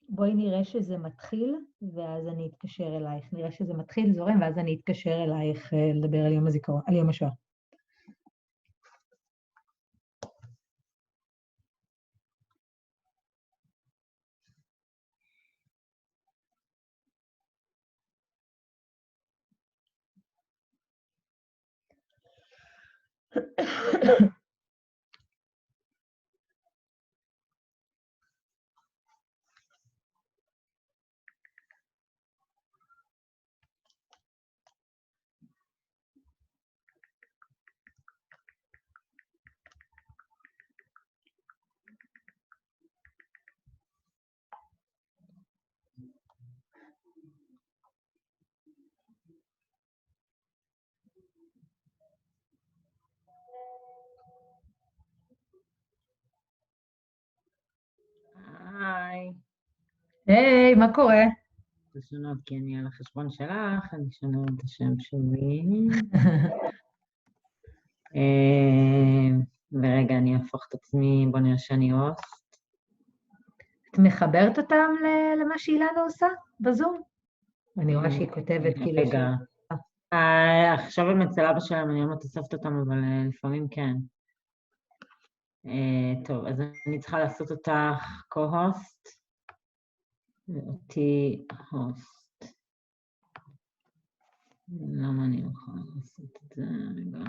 בואי נראה שזה מתחיל, ואז אני אתקשר אלייך. נראה שזה מתחיל, זורם, ואז אני אתקשר אלייך לדבר על יום הזיכרון, על יום השואה. היי. היי, מה קורה? תשונות, כי אני על החשבון שלך, אני שונה את השם שלי. ורגע, אני אהפוך את עצמי, בוא נראה שאני הוסט. את מחברת אותם למה שאילנה עושה בזום? אני רואה שהיא כותבת כאילו... רגע. עכשיו הם אצל אבא שלהם, אני לא תוספת אותם, אבל לפעמים כן. טוב, אז אני צריכה לעשות אותך co-host, ואותי host. למה אני לא יכולה לעשות את זה? רגע.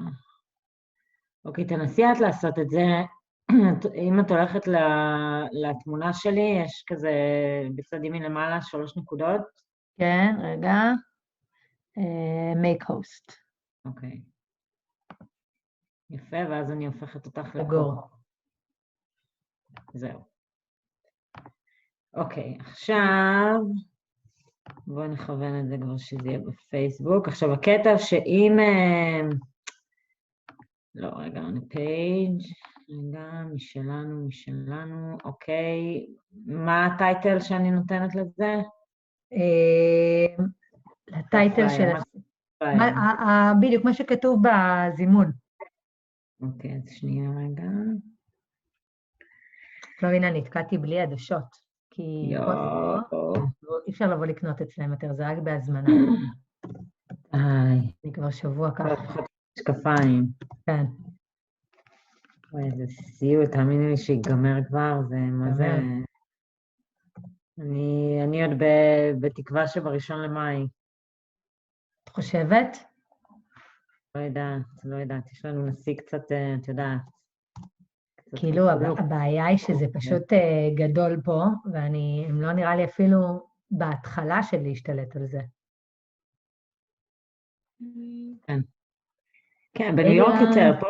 אוקיי, תנסי את לעשות את זה. אם את הולכת לתמונה שלי, יש כזה בצד ימין למעלה 3 נקודות. כן, רגע. make host. אוקיי. יפה, ואז אני הופכת אותך סגור. זהו. אוקיי, עכשיו בואו נכוון את זה כבר שזה יהיה בפייסבוק. עכשיו הקטע שאם... לא, רגע, on a page. רגע, משלנו, אוקיי. מה הטייטל שאני נותנת לזה? לטייטל של... בדיוק, מה שכתוב בזימון. אוקיי, אז שנייה רגע. לא, הנה, נתקעתי בלי עדשות. כי יואו. אי אפשר לבוא לקנות אצלם יותר, זה רק בהזמנה. היי. אני כבר שבוע ככה. משקפיים. כן. וואי, איזה סיוט, תאמיני לי שיגמר כבר, זה מה זה... אני עוד בתקווה שבראשון למאי. את חושבת? לא יודעת, יש לנו נשיא קצת, את יודעת. כאילו, הבעיה היא שזה פשוט גדול פה, הם לא נראה לי אפילו בהתחלה של להשתלט על זה. כן. כן, בניו יורק יותר, פה.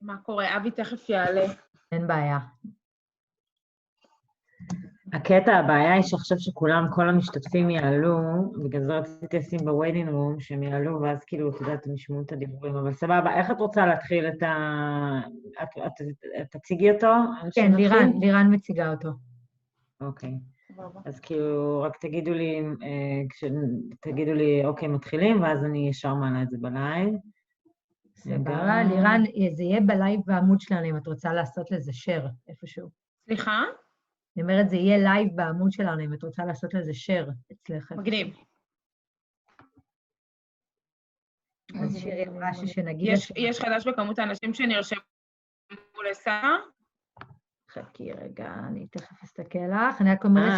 מה קורה? אבי תכף יעלה. אין בעיה. הבעיה היא שעכשיו שכולם, כל המשתתפים יעלו, בגלל זה רציתי לשים בווייטינג רום, שהם יעלו, ואז כאילו, את יודעת, הם ישמעו את הדיבורים, אבל סבבה, איך את רוצה להתחיל את ה... את תציגי אותו? כן, לירן מציגה אותו. אוקיי. אז כאילו, רק תגידו לי, אוקיי, מתחילים, ואז אני ישר מעלה את זה בלייב. סבבה, לירן, זה יהיה בלייב בעמוד שלנו, אם את רוצה לעשות לזה share איפשהו. סליחה? אני אומרת, זה יהיה לייב בעמוד שלנו, אם את רוצה לעשות לזה share אצלך. מגניב. אז שירי אמרה שנגיד... יש חדש בכמות האנשים שנרשמו לסעה? חכי רגע, אני תכף אסתכל לך. אני רק אומרת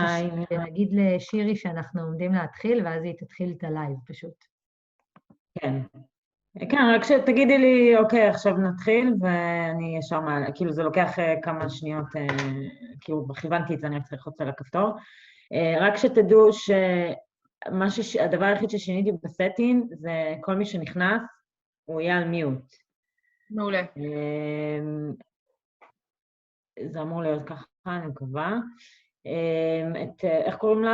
שנגיד לשירי שאנחנו עומדים להתחיל, ואז היא תתחיל את הלייב פשוט. כן. כן, רק שתגידי לי, אוקיי, עכשיו נתחיל, ואני ישר מעלה, כאילו זה לוקח כמה שניות, כאילו כיוונתי את זה, אני רק צריך ללחוץ על הכפתור. רק שתדעו שהדבר היחיד ששיניתי בסטינג, זה כל מי שנכנס, הוא יהיה על מיוט. מעולה. זה אמור להיות ככה, אני מקווה. איך קוראים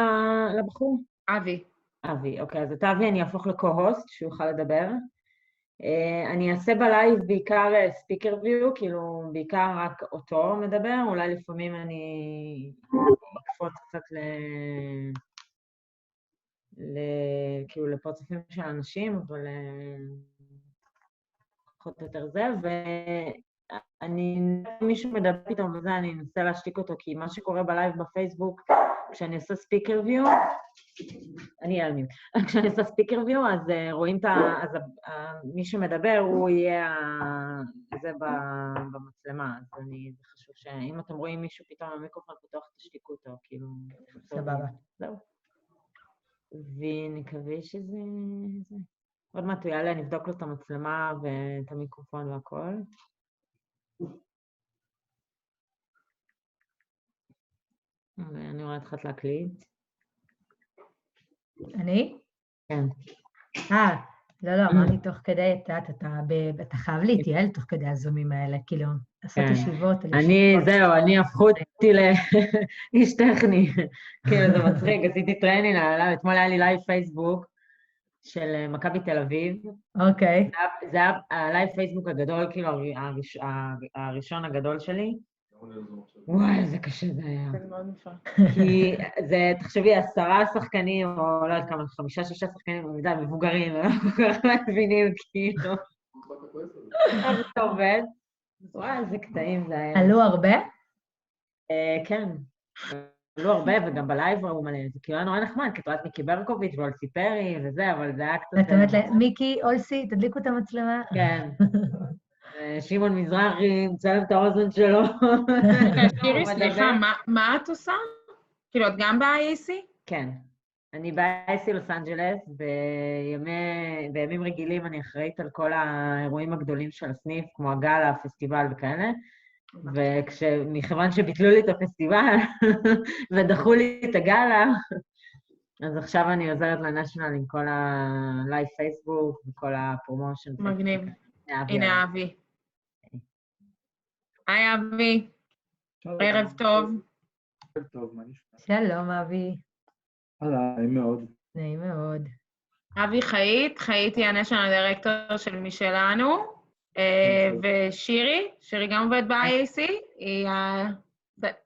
לבחור? אבי. אבי, אוקיי, אז את אבי אני אהפוך לקו-הוסט, שהוא יוכל לדבר. אני אעשה בלייב בעיקר ספיקר ויו, כאילו בעיקר רק אותו מדבר, אולי לפעמים אני אקפוץ קצת כאילו לפרצופים של אנשים, אבל פחות או יותר זה, ואני, מישהו מדבר פתאום וזה, אני אנסה להשתיק אותו, כי מה שקורה בלייב בפייסבוק כשאני עושה ספיקר ויו, אני אעלמים. כשאני עושה ספיקר ויו, אז רואים אז מי שמדבר, הוא יהיה זה במצלמה. אז זה חשוב שאם אתם רואים מישהו פתאום המיקרופון פתוח, תשתיקו אותו, כאילו... סבבה. זהו. ונקווה שזה... עוד מעט הוא יעלה, נבדוק לו את המצלמה ואת המיקרופון והכל. אני רואה התחלת להקליט. אני? כן. לא, אמרתי תוך כדי, אתה חייב להתייעל תוך כדי הזומים האלה, כאילו, לעשות ישיבות. אני הפכו אותי לאיש טכני. כאילו, זה מצחיק, עשיתי טרנינג, אתמול היה לי לייב פייסבוק של מכבי תל אביב. אוקיי. זה היה הלייב פייסבוק הגדול, כאילו, הראשון הגדול שלי. וואי, איזה קשה זה היה. זה מאוד נפלא. כי זה, תחשבי, 10 שחקנים, או לא יודעת כמה, 5-6 שחקנים, מבוגרים, לא מבינים, כאילו. אז זה עובד. וואי, איזה קטעים זה היה. עלו הרבה? כן. עלו הרבה, וגם בלייב ראו מלא. זה כאילו היה נורא נחמד, כי תראה את מיקי ברקוביץ' ואולסי פרי וזה, אבל זה היה קצת... את אומרת להם, מיקי, אולסי, תדליקו את המצלמה. כן. שמעון מזרחי, מצלם את האוזן שלו. שירי, סליחה, מה את עושה? כאילו, את גם ב-IAC? כן. אני ב-IAC לוס אנג'לס, בימים רגילים אני אחראית על כל האירועים הגדולים של הסניף, כמו הגאלה, הפסטיבל וכאלה, ומכיוון שביטלו לי את הפסטיבל ודחו לי את הגאלה, אז עכשיו אני עוזרת לנשיונל עם כל הלייב פייסבוק וכל הפרומושן. מגניב. הנה אבי. היי אבי. ערב טוב. ערב טוב, מה נשמע? שלום, אבי. נעים מאוד. נעים מאוד. אבי חייתי הנשיונל דירקטור של משלנו, שירי גם עובד ב-IAC, היא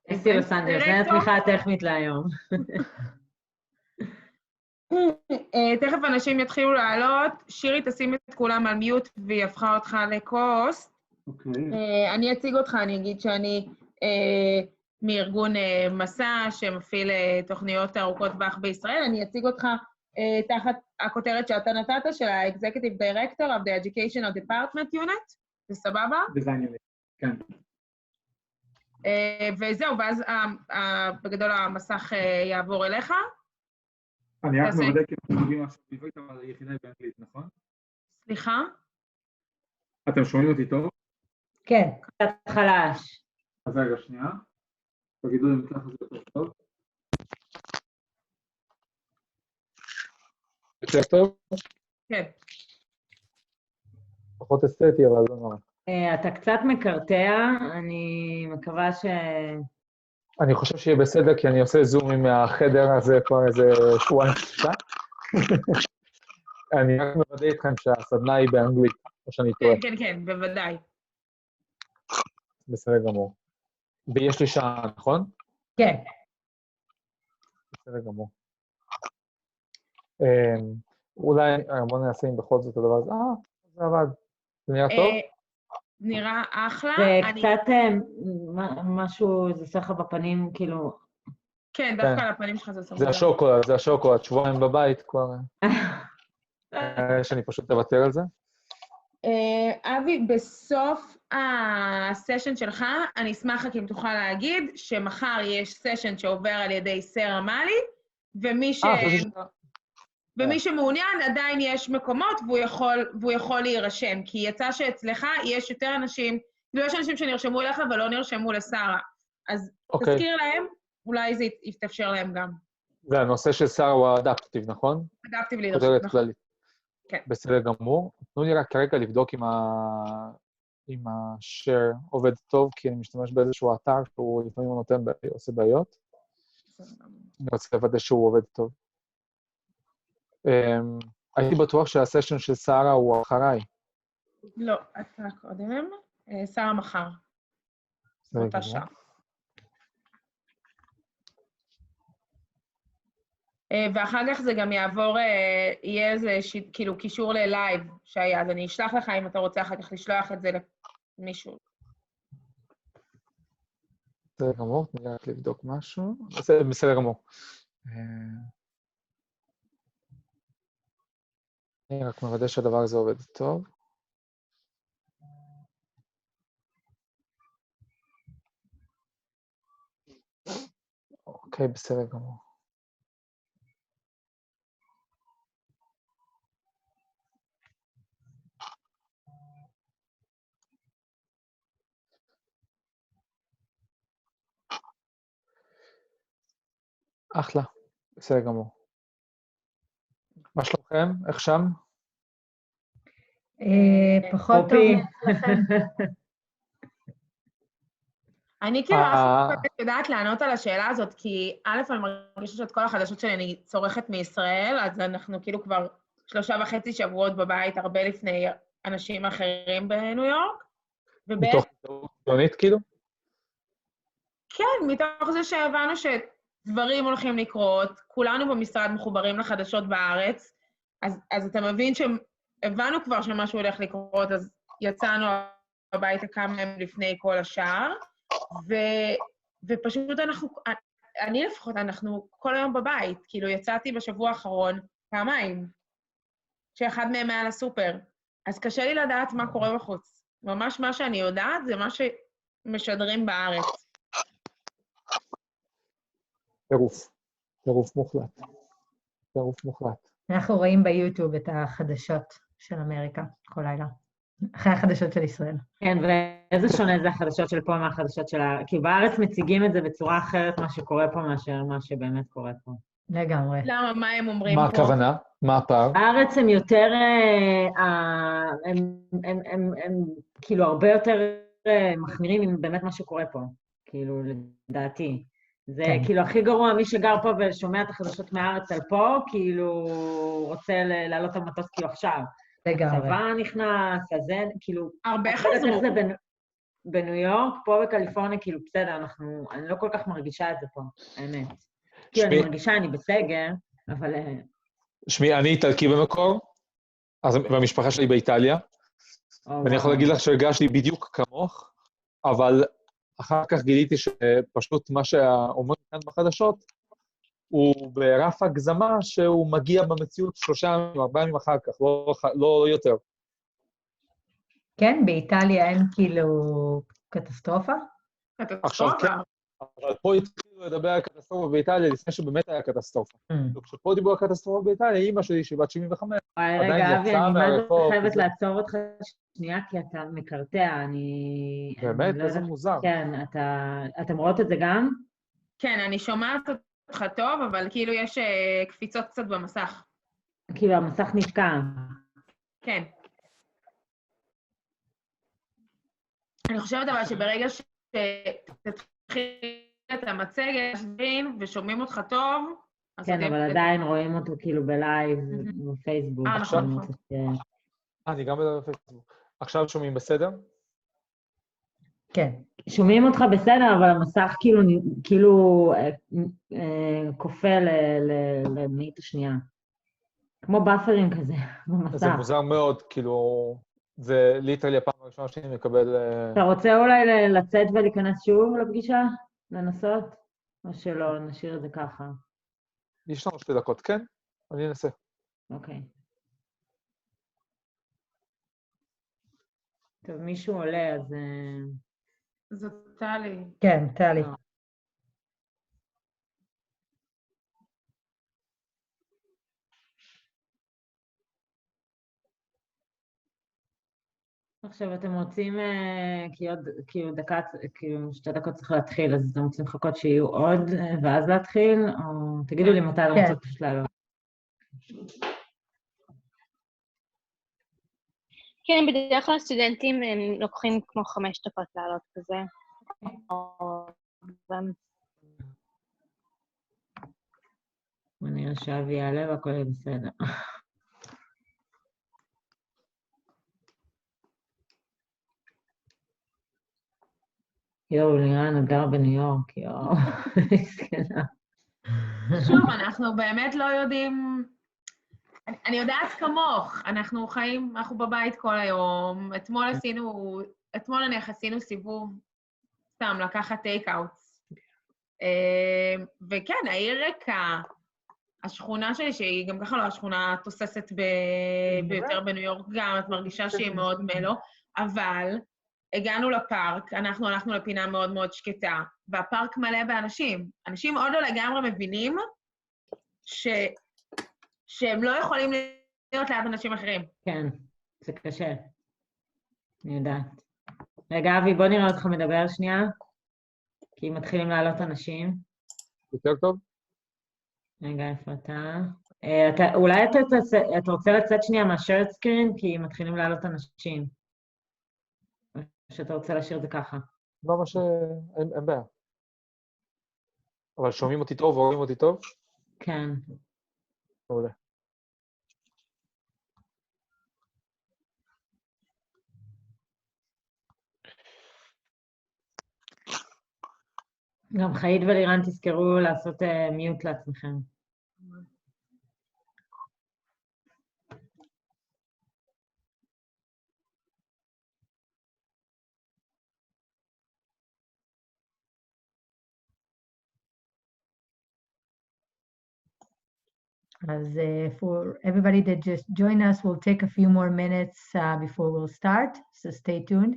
הייתי לוס אנג'לס, זה התמיכה הטכנית להיום. תכף אנשים יתחילו לעלות, שירי תשים את כולם על מיוט והיא הפכה אותך לקוסט. אני אציג אותך, אני אגיד שאני מארגון מסע שמפעיל תוכניות ארוכות טווח בישראל, אני אציג אותך תחת הכותרת שאתה נתת של ה-Executive Director of the Educational Department Unit, זה סבבה? כן. וזהו, ואז בגדול המסך יעבור אליך. אני רק מוודא כי אתם שומעים עכשיו בעברית, אבל היחידה היא באנגלית, נכון? סליחה? אתם שומעים אותי טוב? כן. קצת חלש. אז רגע, שנייה. תגידו אם ככה זה יותר טוב. יותר טוב? כן. פחות אסתטי, אבל לא נורא. אתה קצת מקרטע, אני מקווה אני חושב שיהיה בסדר, כי אני עושה זומים מהחדר הזה כבר איזה שבועיים שלושה. אני רק מוודא איתכם שהסדנה היא באנגלית, או שאני טועה. כן, כן, כן, בוודאי. בסדר גמור. ויש לי שעה, נכון? כן. בסדר גמור. אולי, בוא נעשה אם בכל זאת הדבר הזה. זה עבד. זה נראה טוב? נראה אחלה. זה קצת משהו, זה עושה לך בפנים, כאילו... כן, דווקא על הפנים שלך זה עושה. זה השוקולד, שבועיים בבית כבר. שאני פשוט אוותר על זה. אבי, בסוף הסשן שלך, אני אשמח רק אם תוכל להגיד שמחר יש סשן שעובר על ידי סרה מאלי, ומי שמעוניין עדיין יש מקומות והוא יכול להירשם, כי יצא שאצלך יש יותר אנשים, יש אנשים שנרשמו אליך ולא נרשמו לסרה. אז תזכיר להם, אולי זה יתאפשר להם גם. זה הנושא של סרה הוא האדפטיב, נכון? אדפטיב לידרשיפ, נכון. כן. בסדר גמור. תנו לי רק כרגע לבדוק אם ה-share עובד טוב, כי אני משתמש באיזשהו אתר שהוא לפעמים עושה בעיות. אני רוצה לוודא שהוא עובד טוב. הייתי בטוח שהסשן של סרה הוא אחריי. לא, אתה קודם. סרה מחר. באותה שעה. ואחר כך זה גם יעבור, יהיה איזה כאילו קישור ללייב שהיה, אז אני אשלח לך אם אתה רוצה אחר כך לשלוח את זה למישהו. בסדר גמור, תני לי רק לבדוק משהו. בסדר גמור. אני רק מוודא שהדבר הזה עובד טוב. אוקיי, בסדר גמור. אחלה, בסדר גמור. מה שלומכם? איך שם? פחות טוב מאצלכם. אני כאילו יודעת לענות על השאלה הזאת, כי א', אני מרגישה שאת כל החדשות שלי אני צורכת מישראל, אז אנחנו כאילו כבר 3.5 שבועות בבית, הרבה לפני אנשים אחרים בניו יורק. מתוך ציונית כאילו? כן, מתוך זה שהבנו שדברים הולכים לקרות, כולנו במשרד מחוברים לחדשות בארץ, אז אתה מבין שהבנו כבר שמשהו הולך לקרות, אז יצאנו הביתה כמה ימים לפני כל השאר, ופשוט אני לפחות, אנחנו כל היום בבית, כאילו יצאתי בשבוע האחרון פעמיים, שאחד מהם היה לסופר, אז קשה לי לדעת מה קורה בחוץ. ממש מה שאני יודעת זה מה שמשדרים בארץ. טירוף מוחלט. טירוף מוחלט. אנחנו רואים ביוטיוב את החדשות של אמריקה כל לילה, אחרי החדשות של ישראל. כן, ואיזה שונה זה החדשות של פה מהחדשות של כי בארץ מציגים את זה בצורה אחרת מה שקורה פה מאשר מה שבאמת קורה פה. לגמרי. למה? מה הם אומרים פה? מה הכוונה? מה הפער? בארץ הם יותר, הם כאילו הרבה יותר מחמירים עם באמת מה שקורה פה, כאילו, לדעתי. זה כן. כאילו הכי גרוע, מי שגר פה ושומע את החדשות מהארץ על פה, כאילו רוצה לעלות על מטוס כאילו עכשיו. לגמרי. הצבא נכנס, אז זה כאילו... הרבה חזרו. בניו יורק, פה בקליפורניה, כאילו בסדר, אני לא כל כך מרגישה את זה פה, האמת. כאילו אני מרגישה, אני בסגר, אבל... שמי, אני איטלקי במקור, והמשפחה שלי באיטליה, ואני יכול להגיד לך שהרגשתי בדיוק כמוך, אבל אחר כך גיליתי שפשוט מה שאומרים כאן בחדשות, הוא ברף הגזמה שהוא מגיע במציאות 3 ימים, 4 ימים אחר כך, לא יותר. כן, באיטליה אין כאילו קטסטרופה? עכשיו כן, אבל פה התחילו לדבר על קטסטרופה באיטליה לפני שבאמת היה קטסטרופה. כשפה דיברו על קטסטרופה באיטליה, אמא שלי שהיא בת 75, רגע, אבי, אני מה זה חייבת לעצור אותך שנייה, כי אתה מקרטע, באמת? איזה מוזר. כן, אתם רואות את זה גם? כן, אני שומעת אותך טוב, אבל כאילו יש קפיצות קצת במסך. כאילו המסך נתקע. כן. אני חושבת אבל שברגע שתתחיל את המצגת ושומעים אותך טוב, כן, אבל עדיין רואים אותו כאילו בלייב בפייסבוק. נכון. אני גם בלייב בפייסבוק. עכשיו שומעים בסדר? כן. שומעים אותך בסדר, אבל המסך כאילו כופה למאית השנייה. כמו באפרים כזה, במסך. זה מוזר מאוד, כאילו... זה ליטרלי הפעם הראשונה שאני מקבל... אתה רוצה אולי לצאת ולהיכנס שוב לפגישה? לנסות? או שלא, נשאיר את זה ככה? יש לנו 2 דקות, כן? אני אנסה. אוקיי. טוב, מישהו עולה, אז... זאת טלי. כן, טלי. עכשיו אתם רוצים, כאילו דקה, כאילו 2 דקות צריך להתחיל, אז אתם רוצים לחכות שיהיו עוד ואז להתחיל, או תגידו לי מתי אתם רוצות פשוט לעלות. כן, בדרך כלל סטודנטים הם לוקחים כמו 5 דקות לעלות כזה. בוא נראה שאבי יעלה והכל יהיה בסדר. יואו, לירן, את גרה בניו יורק, יואו, מסכנה. שוב, אנחנו באמת לא יודעים... אני יודעת כמוך, אנחנו חיים, אנחנו בבית כל היום, אתמול נניח עשינו סיבוב, סתם לקחת טייק-אוטס, וכן, העיר ריקה, השכונה שלי, שהיא גם ככה לא השכונה תוססת ביותר בניו יורק, גם את מרגישה שהיא מאוד מלו, אבל הגענו לפארק, אנחנו הלכנו לפינה מאוד מאוד שקטה, והפארק מלא באנשים. אנשים עוד לא לגמרי מבינים שהם לא יכולים להיות ליד אנשים אחרים. כן, זה קשה. אני יודעת. רגע, אבי, בוא נראה אותך מדבר שנייה, כי מתחילים לעלות אנשים. יותר טוב? רגע, איפה אתה? אולי אתה רוצה לצאת שנייה מהשארד סקרין, כי מתחילים לעלות אנשים. או שאתה רוצה להשאיר את זה ככה. לא, מה אין בעיה. אבל שומעים אותי טוב, רואים אותי טוב? כן. מעולה. גם חיית ולירן תזכרו לעשות מיוט לעצמכם. As for everybody that just joined us, we'll take a few more minutes before we'll start, so stay tuned.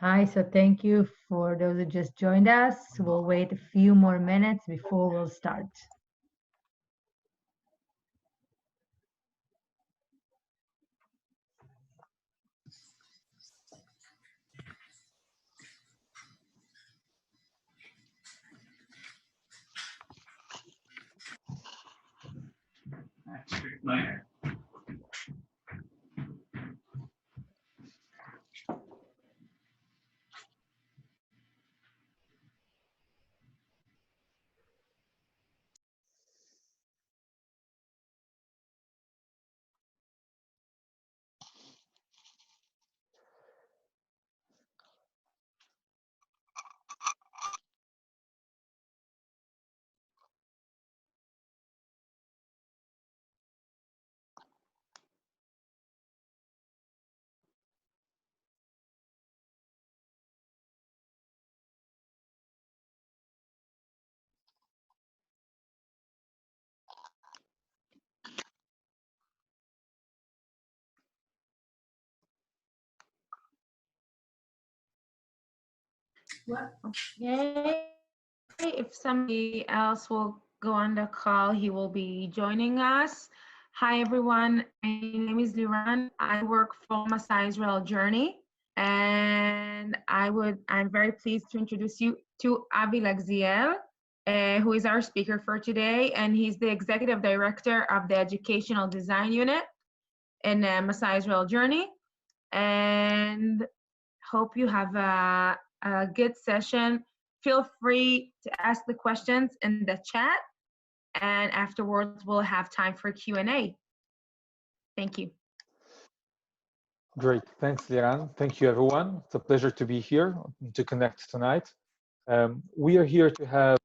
Hi, so thank you for those who just joined us. We'll wait a few more minutes before we'll start. Well, okay. If somebody else will go on the call, he will be joining us. Hi, everyone. My name is Liran. I work for Masai Israel Journey, and I'm very pleased to introduce you to Avi Lagziel. who is our speaker for today, and he's the Executive Director of the Educational Design Unit in Masai Israel Journey. And hope you have a good session. Feel free to ask the questions in the chat, and afterwards we'll have time for Q&A. Thank you. Great, thanks, Liran. Thank you, everyone. It's a pleasure to be here to connect tonight. We are here to have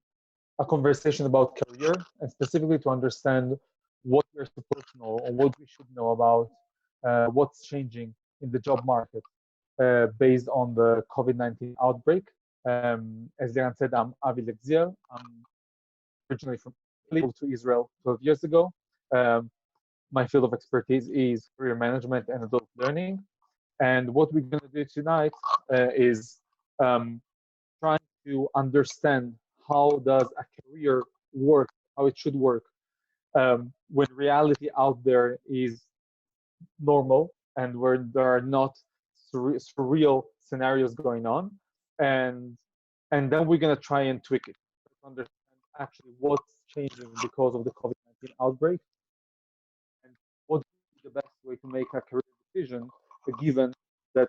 a conversation about career, and specifically to understand what we're supposed to know or what we should know about what's changing in the job market based on the COVID-19 outbreak. As Liran said, I'm Avi Legziel. I'm originally from Italy, moved to Israel 12 years ago. My field of expertise is career management and adult learning. And what we're going to do tonight is trying to understand how does a career work, how it should work, when reality out there is normal and where there are not surreal scenarios going on. And then we're going to try and tweak it to understand actually what's changing because of the COVID-19 outbreak, and what is the best way to make a career decision, given that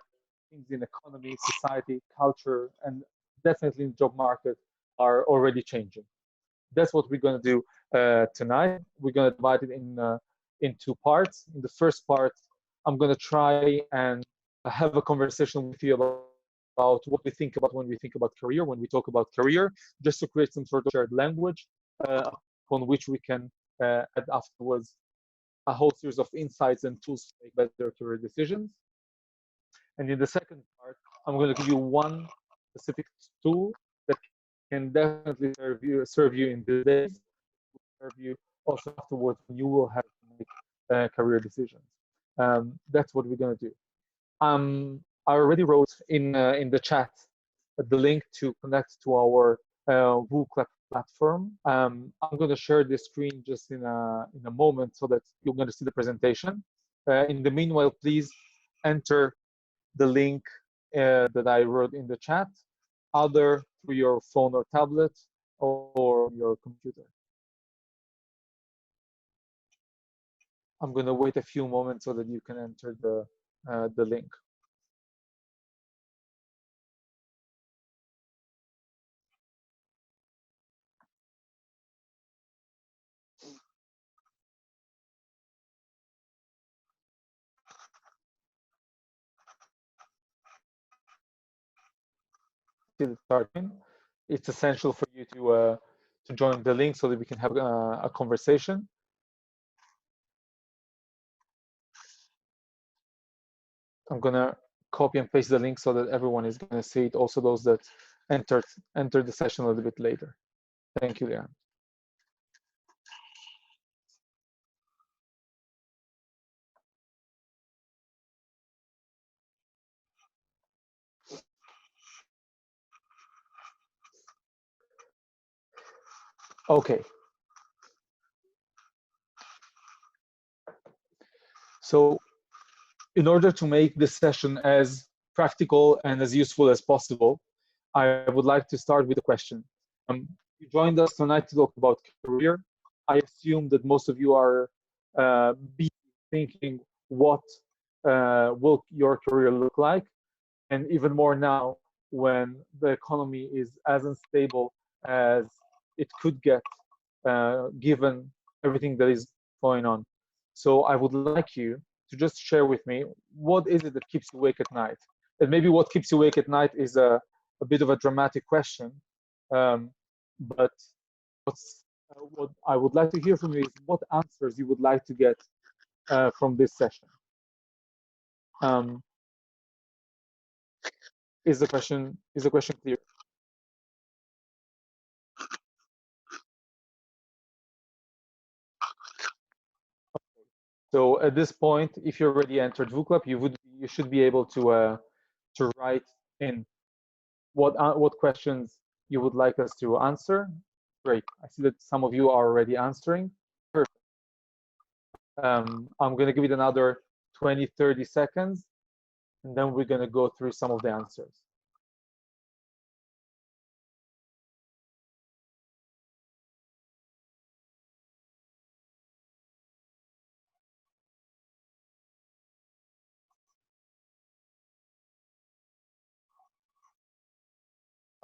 things in economy, society, culture, and definitely in the job market are already changing. That's what we're going to do tonight. We're going to divide it in two parts. In the first part, I'm going to try and have a conversation with you about what we think about when we think about career, when we talk about career, just to create some sort of shared language on which we can add afterwards a whole series of insights and tools to make better career decisions. And in the second part, I'm going to give you one specific tool that can definitely serve you in the days, serve you also afterwards when you will have to make career decisions. That's what we're going to do. I already wrote in the chat the link to connect to our VooClap platform. I'm going to share the screen just in a moment so that you're going to see the presentation. In the meanwhile, please enter the link that I wrote in the chat, either through your phone or tablet or your computer. I'm going to wait a few moments so that you can enter the link. Starting, it's essential for you to join the link so that we can have a conversation. I'm gonna copy and paste the link so that everyone is gonna see it. Also, those that entered the session a little bit later. Thank you, Liran. Okay. So in order to make this session as practical and as useful as possible, I would like to start with a question. You joined us tonight to talk about career. I assume that most of you are busy thinking what will your career look like, and even more now when the economy is as unstable as it could get, given everything that is going on. So I would like you to just share with me, what is it that keeps you awake at night? And maybe what keeps you awake at night is a bit of a dramatic question, but what I would like to hear from you is what answers you would like to get from this session. Is the question clear? So at this point, if you already entered VooClap, you should be able to write in what questions you would like us to answer. Great. I see that some of you are already answering. Perfect. I'm going to give it another 20-30 seconds, and then we're going to go through some of the answers.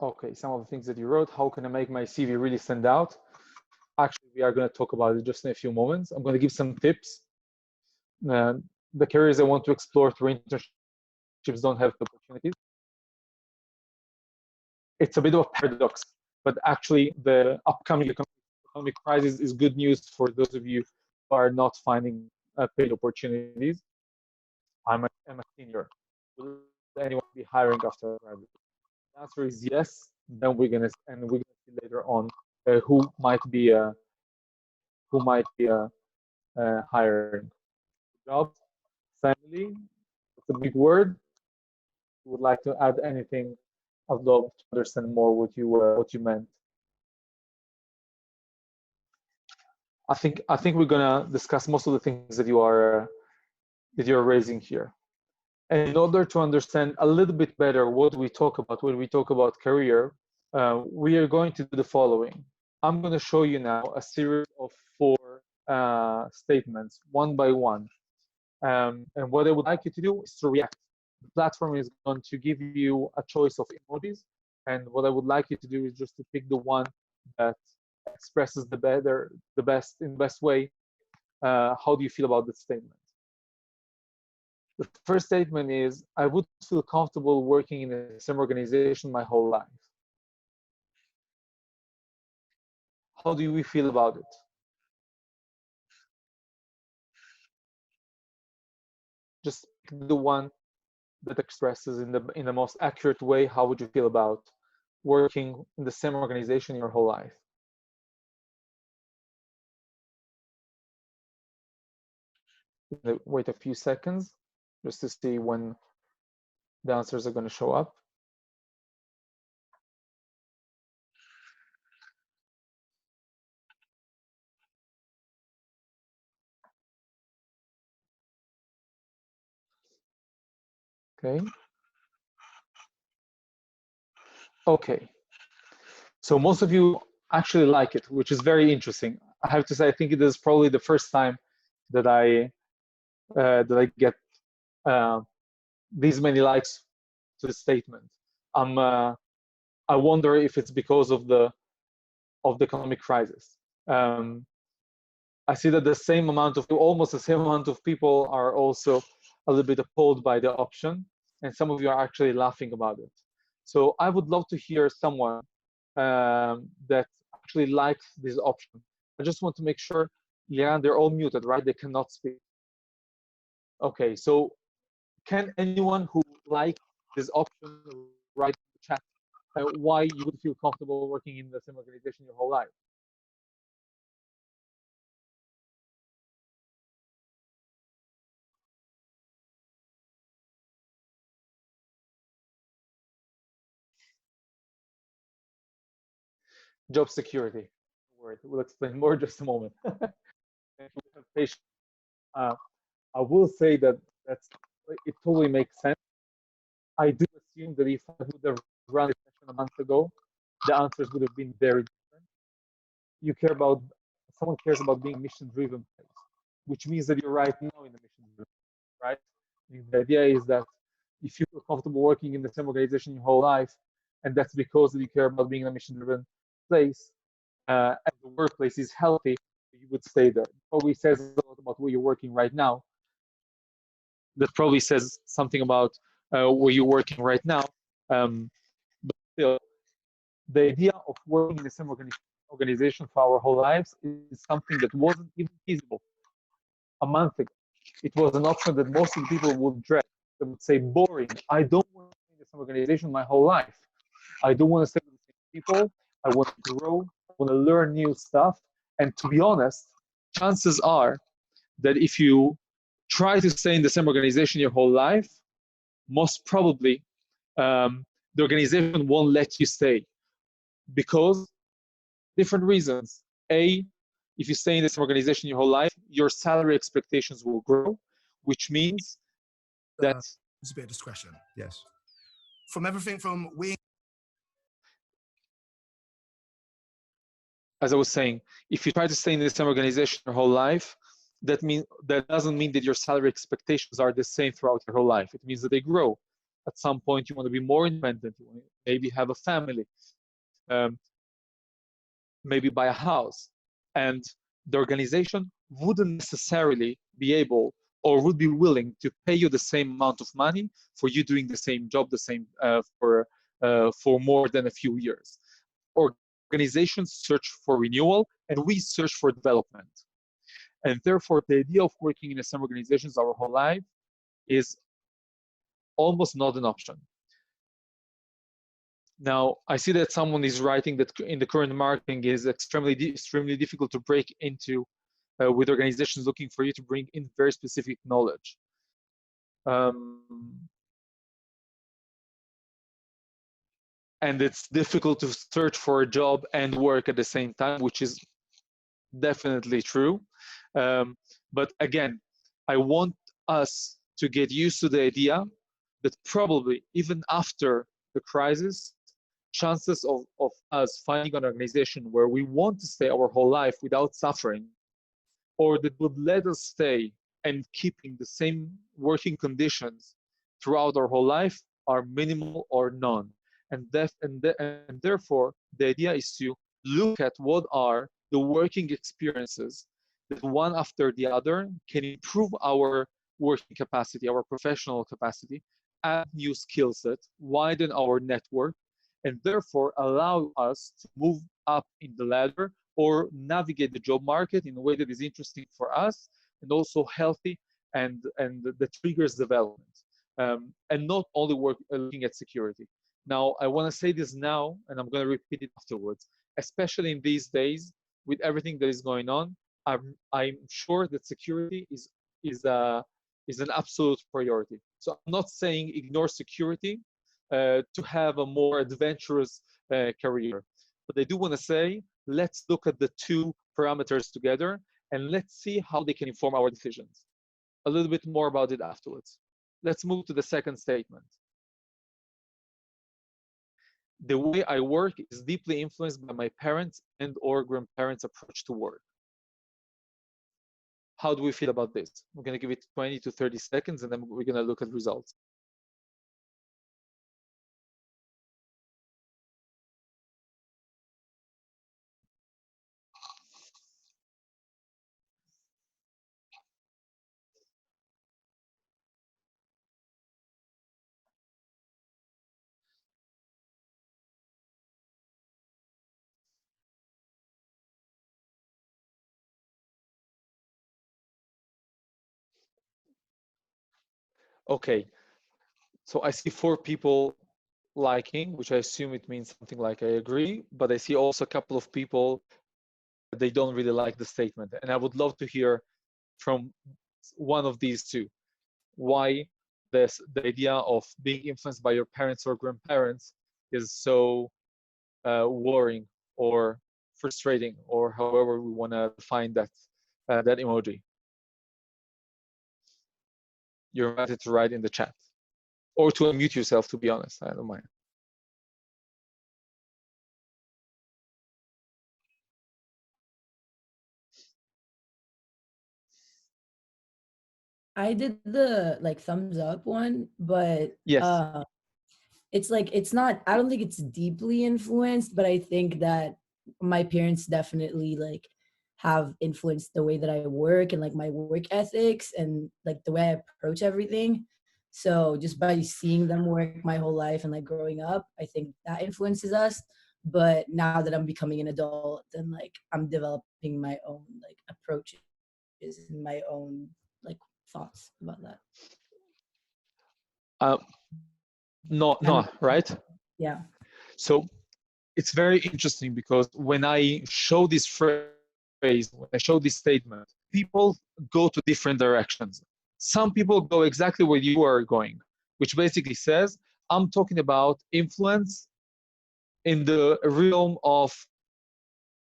Okay, some of the things that you wrote. How can I make my CV really stand out? Actually, we are going to talk about it just in a few moments. I'm going to give some tips. The careers I want to explore through internships don't have the opportunities. It's a bit of a paradox, but actually the upcoming economic crisis is good news for those of you who are not finding paid opportunities. I'm a senior. Will anyone be hiring after graduate? The answer is yes. Then we're gonna see later on who might be hiring. Jobs, family. It's a big word. If you would like to add anything, I'd love to understand more what you meant. I think we're gonna discuss most of the things that you're raising here. And in order to understand a little bit better what we talk about when we talk about career, we are going to do the following. I'm going to show you now a series of 4 statements, one by one. And what I would like you to do is to react. The platform is going to give you a choice of emojis. And what I would like you to do is just to pick the one that expresses the best way. How do you feel about this statement? The first statement is, I would feel comfortable working in the same organization my whole life. How do we feel about it? Just pick the one that expresses in the most accurate way how would you feel about working in the same organization your whole life. Wait a few seconds just to see when the answers are going to show up. Okay. So most of you actually like it, which is very interesting. I have to say, I think it is probably the first time that I get these many likes to the statement. I wonder if it's because of the economic crisis. I see that almost the same amount of people are also a little bit appalled by the option, and some of you are actually laughing about it. So I would love to hear someone that actually likes this option. I just want to make sure, Liran, they're all muted, right? They cannot speak. Okay, so can anyone who likes this option write in the chat why you would feel comfortable working in the same organization your whole life? Job security. We'll explain more in just a moment. I will say that it totally makes sense. I do assume that if I would have run this session a month ago, the answers would have been very different. Someone cares about being mission-driven, which means that you're right now in the mission-driven, right? The idea is that if you feel comfortable working in the same organization your whole life, and that's because you care about being in a mission-driven place, and the workplace is healthy, you would stay there. It probably says a lot about where you're working right now. That probably says something about where you're working right now. But still, the idea of working in the same organization for our whole lives is something that wasn't even feasible a month ago. It was an option that most of the people would dread. They would say, boring. I don't want to stay in the same organization my whole life. I don't want to stay with the same people. I want to grow. I want to learn new stuff. And to be honest, chances are that if you try to stay in the same organization your whole life, most probably the organization won't let you stay because different reasons. A, if you stay in the same organization your whole life, your salary expectations will grow, which means that it's a bit of discretion. Yes. From everything from as I was saying, if you try to stay in the same organization your whole life, that doesn't mean that your salary expectations are the same throughout your whole life. It means that they grow. At some point, you want to be more independent. You want to maybe have a family, maybe buy a house. And the organization wouldn't necessarily be able or would be willing to pay you the same amount of money for you doing the same job, the same for more than a few years. Organizations search for renewal, and we search for development. And therefore, the idea of working in the same organizations our whole life is almost not an option. Now, I see that someone is writing that in the current marketing is extremely difficult to break into with organizations looking for you to bring in very specific knowledge. And it's difficult to search for a job and work at the same time, which is definitely true. But again, I want us to get used to the idea that probably even after the crisis, chances of us finding an organization where we want to stay our whole life without suffering, or that would let us stay and keeping the same working conditions throughout our whole life, are minimal or none. And therefore, the idea is to look at what are the working experiences that one after the other can improve our working capacity, our professional capacity, add new skill sets, widen our network, and therefore allow us to move up in the ladder or navigate the job market in a way that is interesting for us and also healthy and that triggers development. And not only looking at security. Now, I want to say this now, and I'm going to repeat it afterwards, especially in these days with everything that is going on. I'm sure that security is an absolute priority. So I'm not saying ignore security to have a more adventurous career. But I do want to say, let's look at the two parameters together and let's see how they can inform our decisions. A little bit more about it afterwards. Let's move to the second statement. The way I work is deeply influenced by my parents and/or grandparents' approach to work. How do we feel about this? We're going to give it 20 to 30 seconds, and then we're going to look at results. Okay, so I see 4 people liking, which I assume it means something like I agree, but I see also a couple of people, they don't really like the statement. And I would love to hear from one of these two, why the idea of being influenced by your parents or grandparents is so worrying or frustrating, or however we want to define that emoji. You're invited to write in the chat or to unmute yourself, to be honest, I don't mind. I did the thumbs up one, but yes, it's it's not, I don't think it's deeply influenced, but I think that my parents definitely have influenced the way that I work and my work ethics and the way I approach everything. So just by seeing them work my whole life and growing up, I think that influences us. But now that I'm becoming an adult, then I'm developing my own approaches and my own thoughts about that. No, right? Yeah. So it's very interesting because when I show this phrase, when I show this statement, people go to different directions. Some people go exactly where you are going, which basically says, I'm talking about influence in the realm of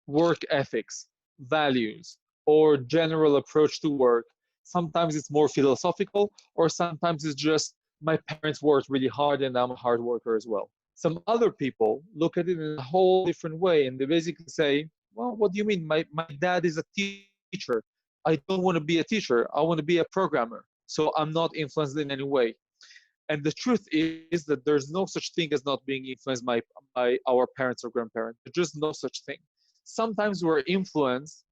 work ethics, values, or general approach to work. Sometimes it's more philosophical, or sometimes it's just my parents worked really hard and I'm a hard worker as well. Some other people look at it in a whole different way, and they basically say, well, what do you mean? My dad is a teacher. I don't want to be a teacher. I want to be a programmer. So I'm not influenced in any way. And the truth is that there's no such thing as not being influenced by our parents or grandparents. There's just no such thing. Sometimes we're influenced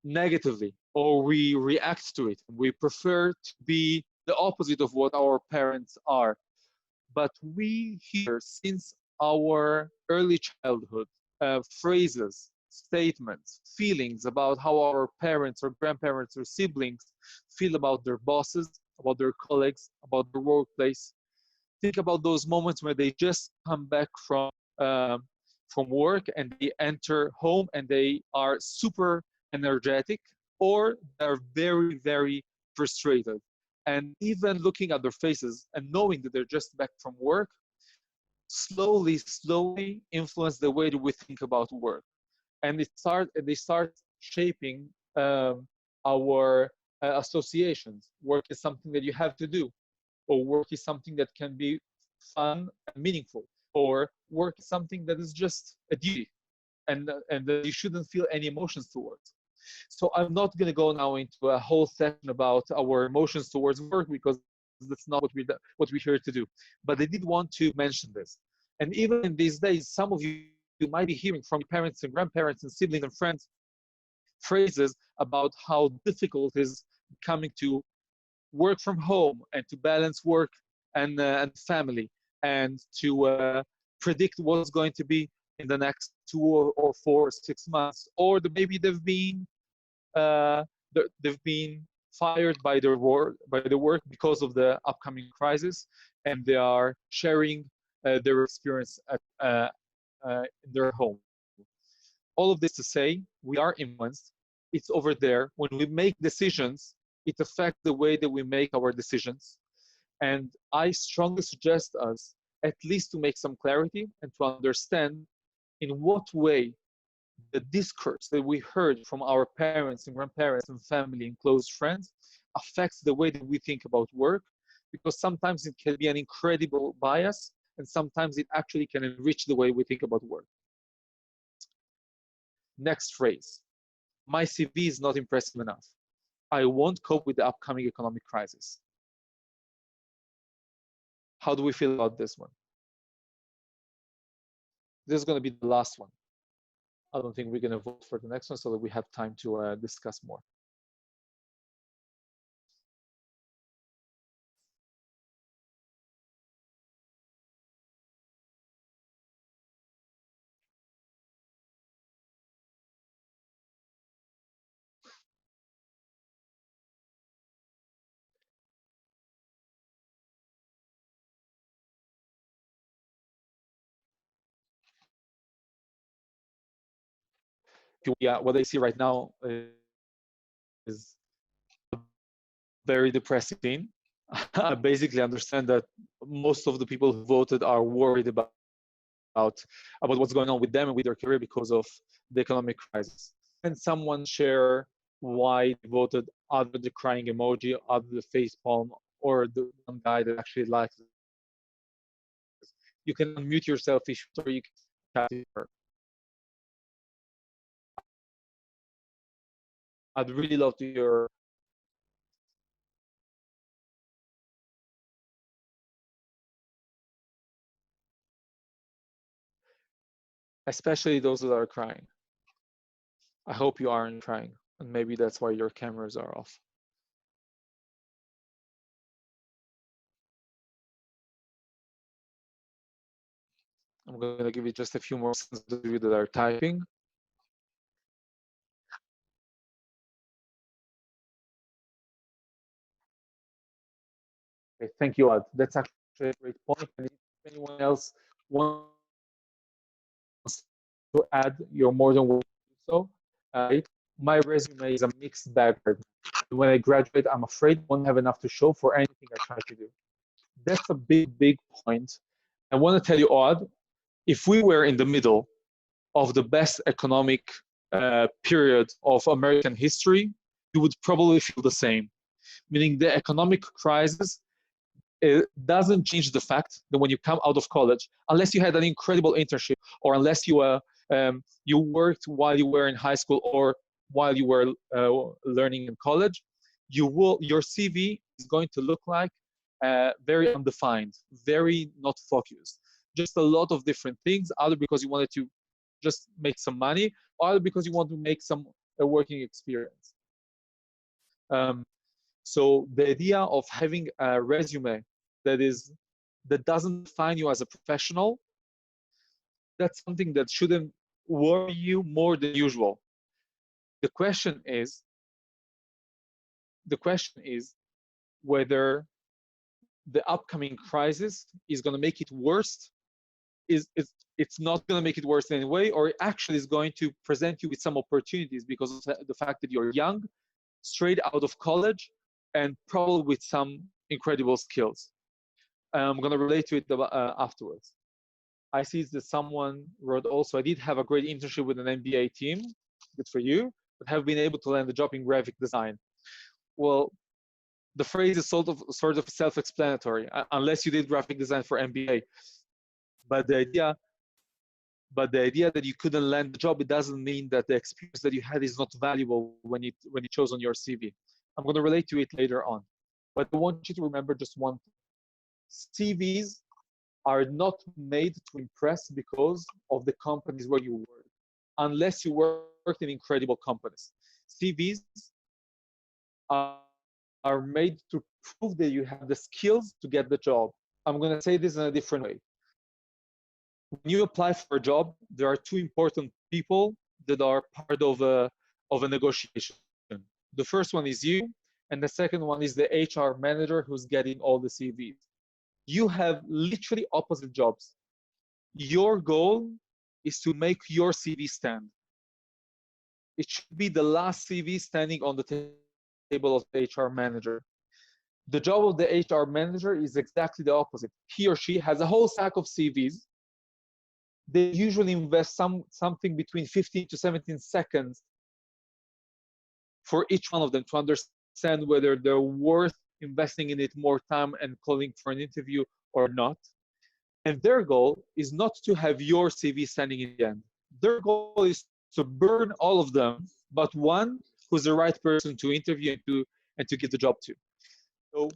negatively, or we react to it. We prefer to be the opposite of what our parents are. But we hear since our early childhood phrases, statements, feelings about how our parents or grandparents or siblings feel about their bosses, about their colleagues, about their workplace. Think about those moments where they just come back from work and they enter home and they are super energetic, or they're very, very frustrated. And even looking at their faces and knowing that they're just back from work, slowly influence the way that we think about work. And they start shaping our associations. Work is something that you have to do, or work is something that can be fun and meaningful, or work is something that is just a duty and that you shouldn't feel any emotions towards. So I'm not going to go now into a whole session about our emotions towards work, because that's not what we're here to do. But I did want to mention this. And even in these days, some of you might be hearing from your parents and grandparents and siblings and friends phrases about how difficult it is coming to work from home and to balance work and family, and to predict what's going to be in the next 2 or 4 or 6 months, or maybe they've been fired by their work because of the upcoming crisis, and they are sharing their experience in their home. All of this to say, we are influenced. It's over there. When we make decisions, it affects the way that we make our decisions. And I strongly suggest us at least to make some clarity and to understand in what way the discourse that we heard from our parents and grandparents and family and close friends affects the way that we think about work, because sometimes it can be an incredible bias, and sometimes it actually can enrich the way we think about work. Next phrase: my CV is not impressive enough. I won't cope with the upcoming economic crisis. How do we feel about this one? This is going to be the last one. I don't think we're going to vote for the next one so that we have time to discuss more. Yeah, what I see right now is a very depressing scene. I basically understand that most of the people who voted are worried about what's going on with them and with their career because of the economic crisis. And someone share why they voted other the crying emoji, other the face palm, or the one guy that actually likes it. You can unmute yourself if you can chat with her. I'd really love to hear. Especially those that are crying. I hope you aren't crying, and maybe that's why your cameras are off. I'm going to give you just a few more seconds to you that are typing. Okay, thank you, Ad. That's actually a great point. And if anyone else wants to add, you're more than welcome to do so. My resume is a mixed bag. When I graduate, I'm afraid I won't have enough to show for anything I try to do. That's a big point. I want to tell you, Ad, if we were in the middle of the best economic period of American history, you would probably feel the same. Meaning the economic crisis, it doesn't change the fact that when you come out of college, unless you had an incredible internship, or unless you worked while you were in high school or while you were learning in college, your CV is going to look like very undefined, very not focused. Just a lot of different things, either because you wanted to just make some money, or either because you want to make a working experience. So the idea of having a resume that doesn't define you as a professional, that's something that shouldn't worry you more than usual. The question is whether the upcoming crisis is going to make it worse. It's not going to make it worse in any way, or it actually is going to present you with some opportunities because of the fact that you're young, straight out of college, and probably with some incredible skills. I'm going to relate to it afterwards. I see that someone wrote also, I did have a great internship with an MBA team, good for you, but have been able to land a job in graphic design. Well, the phrase is sort of self-explanatory, unless you did graphic design for MBA. But the idea that you couldn't land the job, it doesn't mean that the experience that you had is not valuable when it shows on your CV. I'm going to relate to it later on. But I want you to remember just one thing. CVs are not made to impress because of the companies where you work, unless you worked in incredible companies. CVs are made to prove that you have the skills to get the job. I'm going to say this in a different way. When you apply for a job, there are two important people that are part of a negotiation. The first one is you, and the second one is the HR manager who's getting all the CVs. You have literally opposite jobs. Your goal is to make your CV stand. It should be the last CV standing on the table of the HR manager. The job of the HR manager is exactly the opposite. He or she has a whole stack of CVs. They usually invest something between 15 to 17 seconds for each one of them to understand whether they're worth investing in it more time and calling for an interview or not. And their goal is not to have your CV standing in the end. Their goal is to burn all of them, but one who's the right person to interview and to give the job to. So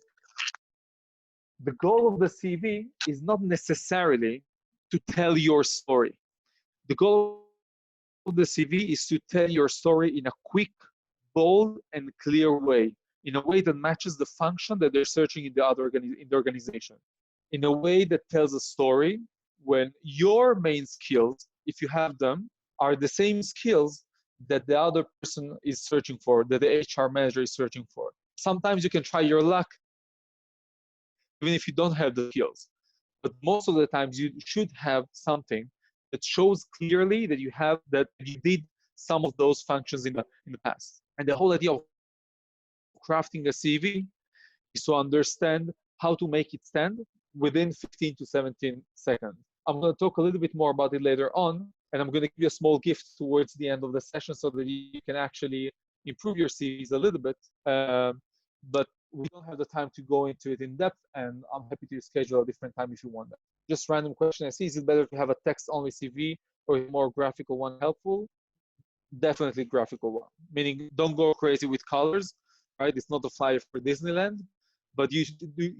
the goal of the CV is not necessarily to tell your story. The goal of the CV is to tell your story in a quick, bold, and clear way, in a way that matches the function that they're searching in the organization, in a way that tells a story when your main skills, if you have them, are the same skills that the other person is searching for, that the HR manager is searching for. Sometimes you can try your luck even if you don't have the skills. But most of the times you should have something that shows clearly that you did some of those functions in the past. And the whole idea of crafting a CV is to understand how to make it stand within 15 to 17 seconds. I'm going to talk a little bit more about it later on, and I'm going to give you a small gift towards the end of the session so that you can actually improve your CVs a little bit. But we don't have the time to go into it in depth, and I'm happy to schedule a different time if you want that. Just random question. I see, is it better to have a text-only CV or a more graphical one helpful? Definitely graphical one, meaning don't go crazy with colors, right? It's not a flyer for Disneyland, but you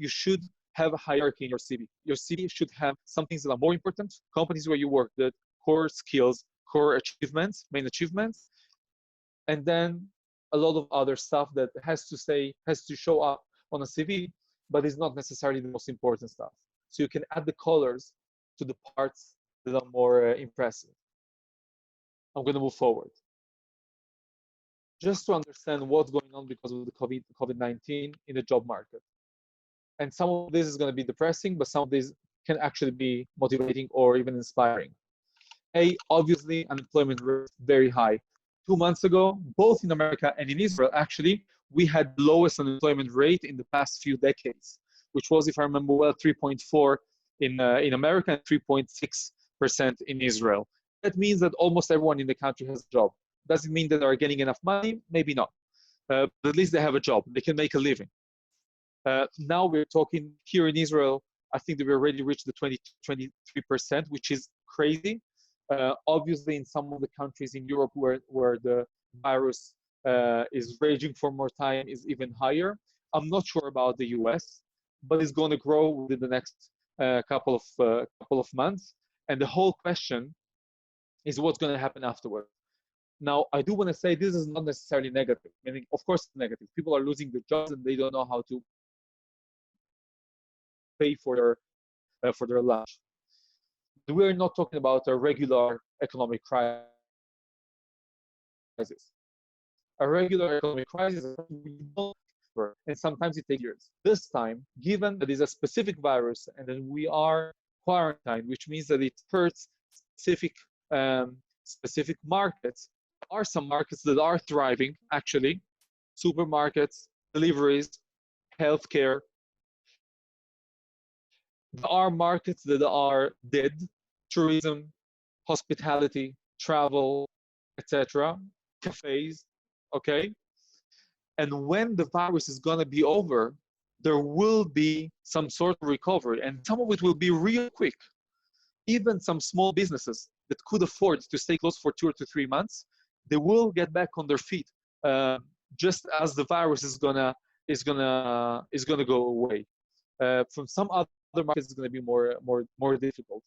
should have a hierarchy in your CV. Your CV should have some things that are more important, companies where you work, the core skills, core achievements, main achievements, and then a lot of other stuff that has to show up on a CV, but is not necessarily the most important stuff. So you can add the colors to the parts that are more impressive. I'm going to move forward. Just to understand what's going on because of the COVID-19 in the job market. And some of this is going to be depressing, but some of this can actually be motivating or even inspiring. Obviously, unemployment rate is very high. 2 months ago, both in America and in Israel, actually, we had the lowest unemployment rate in the past few decades, which was, if I remember well, 3.4 in America and 3.6% in Israel. That means that almost everyone in the country has a job. Does it mean that they're getting enough money? Maybe not. But at least they have a job. They can make a living. Now we're talking here in Israel, I think that we already reached the 23%, which is crazy. Obviously, in some of the countries in Europe where the virus is raging for more time is even higher. I'm not sure about the US, but it's going to grow within the next couple of months. And the whole question is what's going to happen afterwards. Now, I do want to say this is not necessarily negative. Meaning, of course, it's negative. People are losing their jobs and they don't know how to pay for their lunch. We're not talking about a regular economic crisis. A regular economic crisis, and sometimes it takes years. This time, given that it's a specific virus and then we are quarantined, which means that it hurts specific markets, there are some markets that are thriving, actually. Supermarkets, deliveries, healthcare. There are markets that are dead, tourism, hospitality, travel, etc., cafes, okay? And when the virus is going to be over, there will be some sort of recovery, and some of it will be real quick. Even some small businesses that could afford to stay closed for 2 to 3 months, they will get back on their feet, just as the virus is gonna go away. From some other markets, it's going to be more difficult.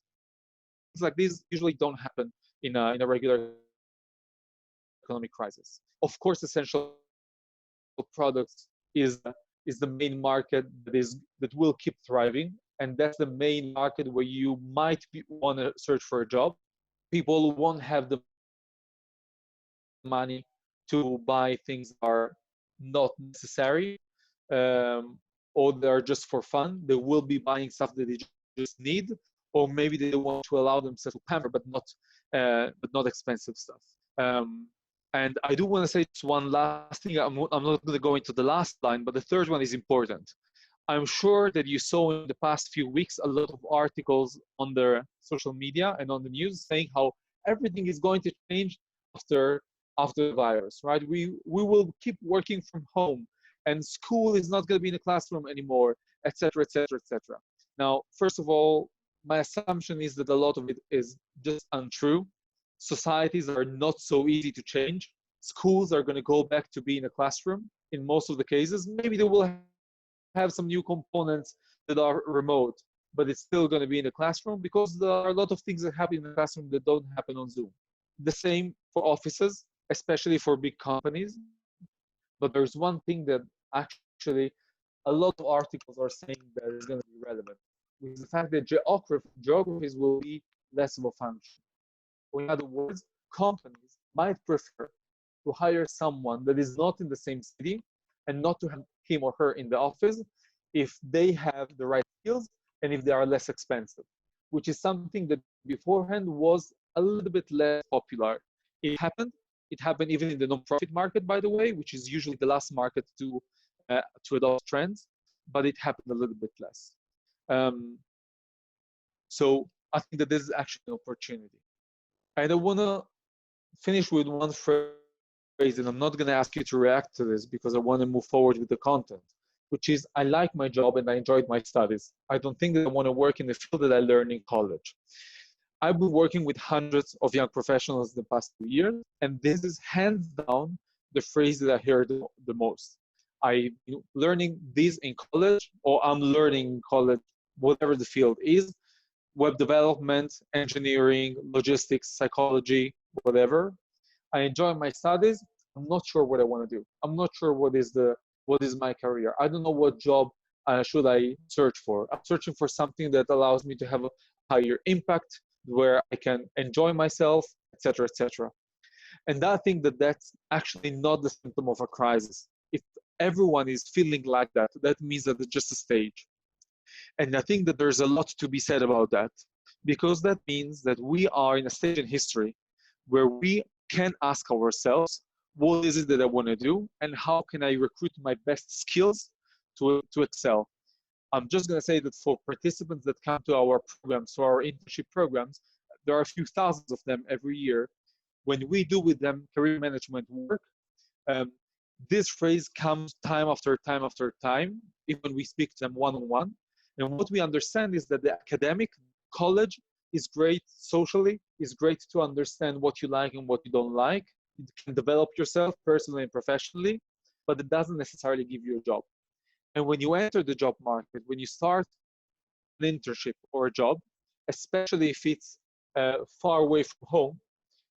Things like these usually don't happen in a regular economic crisis. Of course, essential products is the main market that will keep thriving, and that's the main market where you might want to search for a job. People won't have the money to buy things that are not necessary, or they're just for fun. They will be buying stuff that they just need, or maybe they want to allow themselves to pamper, but not expensive stuff. And I do want to say just one last thing. I'm not going to go into the last line, but the third one is important. I'm sure that you saw in the past few weeks a lot of articles on the social media and on the news saying how everything is going to change after the virus, right? We will keep working from home, and school is not going to be in a classroom anymore, etc., etc., etc. Now, first of all, my assumption is that a lot of it is just untrue. Societies are not so easy to change. Schools are going to go back to being a classroom in most of the cases. Maybe they will have some new components that are remote, but it's still going to be in the classroom because there are a lot of things that happen in the classroom that don't happen on Zoom. The same for offices, especially for big companies. But there's one thing that actually a lot of articles are saying that is going to be relevant, which is the fact that geographies will be less of a function. Or in other words, companies might prefer to hire someone that is not in the same city and not to have him or her in the office if they have the right skills and if they are less expensive, which is something that beforehand was a little bit less popular. It happened even in the non-profit market, by the way, which is usually the last market to adopt trends, but it happened a little bit less. So I think that this is actually an opportunity. And I want to finish with one phrase, and I'm not going to ask you to react to this because I want to move forward with the content, which is, I like my job and I enjoyed my studies. I don't think that I want to work in the field that I learned in college. I've been working with hundreds of young professionals the past 2 years, and this is hands down the phrase that I hear the most. I'm learning this in college, or I'm learning in college, whatever the field is, web development, engineering, logistics, psychology, whatever. I enjoy my studies. I'm not sure what I want to do. I'm not sure what is my career. I don't know what job should I search for. I'm searching for something that allows me to have a higher impact, where I can enjoy myself, etc., etc. And I think that that's actually not the symptom of a crisis. If everyone is feeling like that, that means that it's just a stage. And I think that there's a lot to be said about that, because that means that we are in a stage in history where we can ask ourselves, what is it that I want to do, and how can I recruit my best skills to excel? I'm just going to say that for participants that come to our programs, to our internship programs, there are a few thousands of them every year. When we do with them career management work, this phrase comes time after time after time, even when we speak to them one-on-one. And what we understand is that the academic college is great socially, is great to understand what you like and what you don't like. You can develop yourself personally and professionally, but it doesn't necessarily give you a job. And when you enter the job market, when you start an internship or a job, especially if it's far away from home,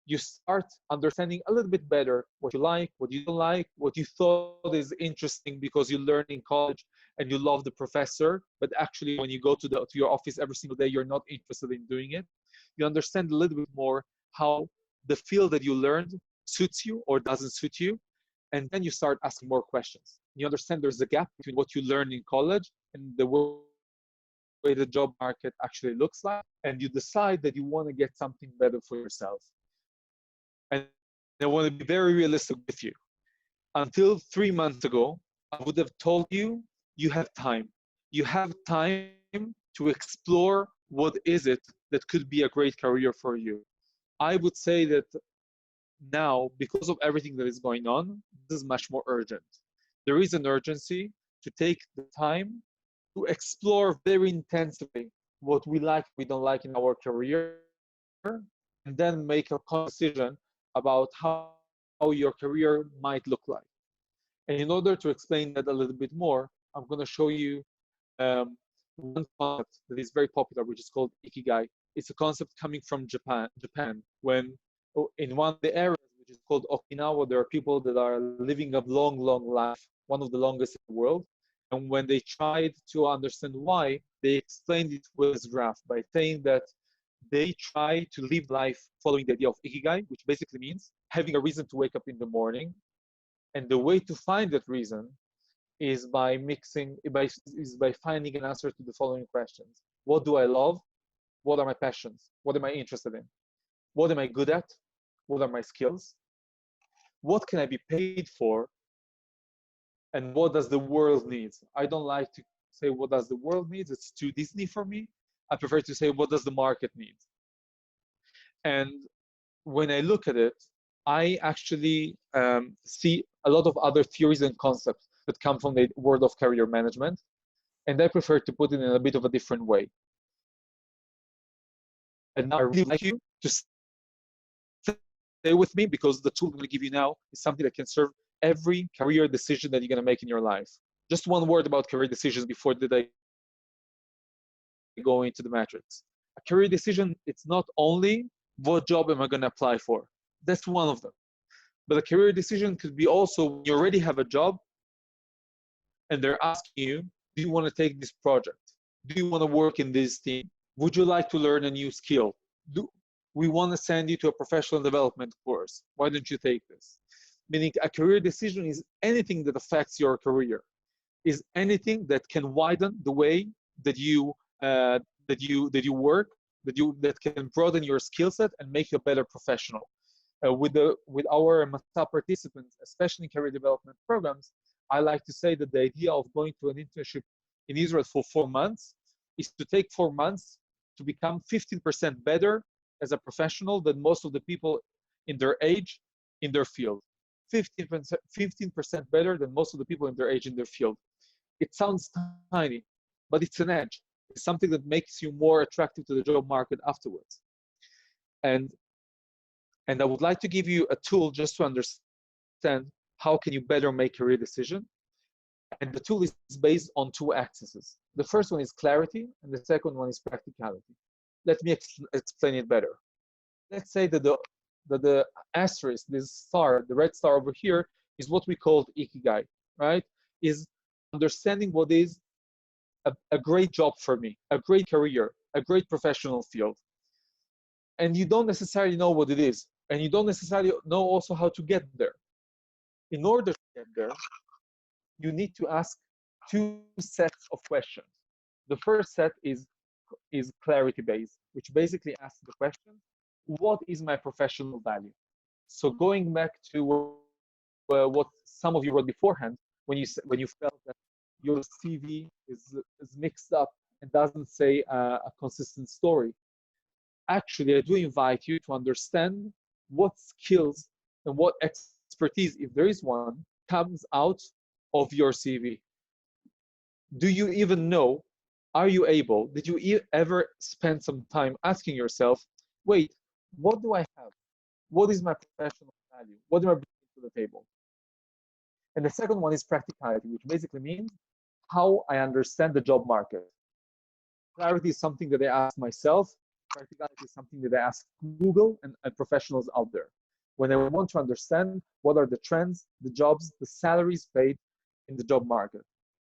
you start understanding a little bit better what you like, what you don't like, what you thought is interesting because you learned in college and you love the professor, but actually when you go to your office every single day, you're not interested in doing it. You understand a little bit more how the field that you learned suits you or doesn't suit you, and then you start asking more questions. You understand there's a gap between what you learned in college and the way the job market actually looks like, and you decide that you want to get something better for yourself. And I want to be very realistic with you. Until 3 months ago, I would have told you, you have time. You have time to explore what is it that could be a great career for you. I would say that now, because of everything that is going on, this is much more urgent. There is an urgency to take the time to explore very intensively what we like, we don't like in our career, and then make a decision about how your career might look like. And in order to explain that a little bit more, I'm going to show you one concept that is very popular, which is called Ikigai. It's a concept coming from Japan, when in one of the areas, which is called Okinawa, there are people that are living a long, long life, one of the longest in the world. And when they tried to understand why, they explained it with this graph by saying that they try to live life following the idea of Ikigai, which basically means having a reason to wake up in the morning. And the way to find that reason is by finding an answer to the following questions. What do I love? What are my passions? What am I interested in? What am I good at? What are my skills? What can I be paid for? And what does the world need? I don't like to say what does the world need. It's too Disney for me. I prefer to say what does the market need? And when I look at it, I actually see a lot of other theories and concepts that come from the world of career management, and I prefer to put it in a bit of a different way. And now I really like you to stay with me, because the tool I'm going to give you now is something that can serve every career decision that you're going to make in your life. Just one word about career decisions before I go into the matrix. A career decision, it's not only what job am I going to apply for. That's one of them. But a career decision could be also when you already have a job and they're asking you, do you want to take this project? Do you want to work in this team? Would you like to learn a new skill? We want to send you to a professional development course. Why don't you take this? Meaning a career decision is anything that affects your career, is anything that can widen the way that you work, that can broaden your skill set and make you a better professional. With our Masa participants, especially in career development programs, I like to say that the idea of going to an internship in Israel for 4 months is to take 4 months to become 15% better as a professional than most of the people in their age in their field. 15% better than most of the people in their age in their field. It sounds tiny, but it's an edge. It's something that makes you more attractive to the job market afterwards. And I would like to give you a tool just to understand how can you better make career decision. And the tool is based on 2 axes. The first one is clarity, and the second one is practicality. Let me explain it better. Let's say that the asterisk, this star, the red star over here, is what we call Ikigai, right? Is understanding what is a great job for me, a great career, a great professional field. And you don't necessarily know what it is, and you don't necessarily know also how to get there. In order to get there, you need to ask 2 sets of questions. The first set is clarity-based, which basically asks the question, what is my professional value? So going back to what some of you wrote beforehand, when you felt that your CV is mixed up and doesn't say a consistent story, actually, I do invite you to understand what skills and what expertise, if there is one, comes out of your CV. Do you even know? Are you able? Did you ever spend some time asking yourself, wait, what do I have? What is my professional value? What do I bring to the table? And the second one is practicality, which basically means how I understand the job market. Clarity is something that I ask myself. Practicality is something that I ask Google and professionals out there. When I want to understand what are the trends, the jobs, the salaries paid in the job market.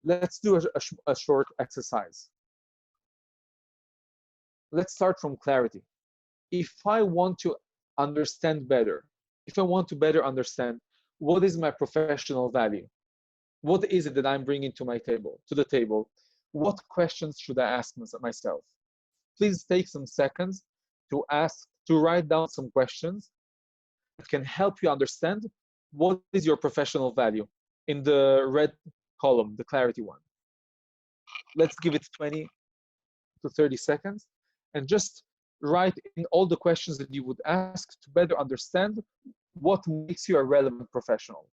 Let's do a short exercise. Let's start from clarity. If I want to understand better, if I want to better understand what is my professional value, what is it that I'm bringing to the table, what questions should I ask myself? Please take some seconds to write down some questions that can help you understand what is your professional value in the red column, the clarity one. Let's give it 20 to 30 seconds and just write in all the questions that you would ask to better understand what makes you a relevant professional.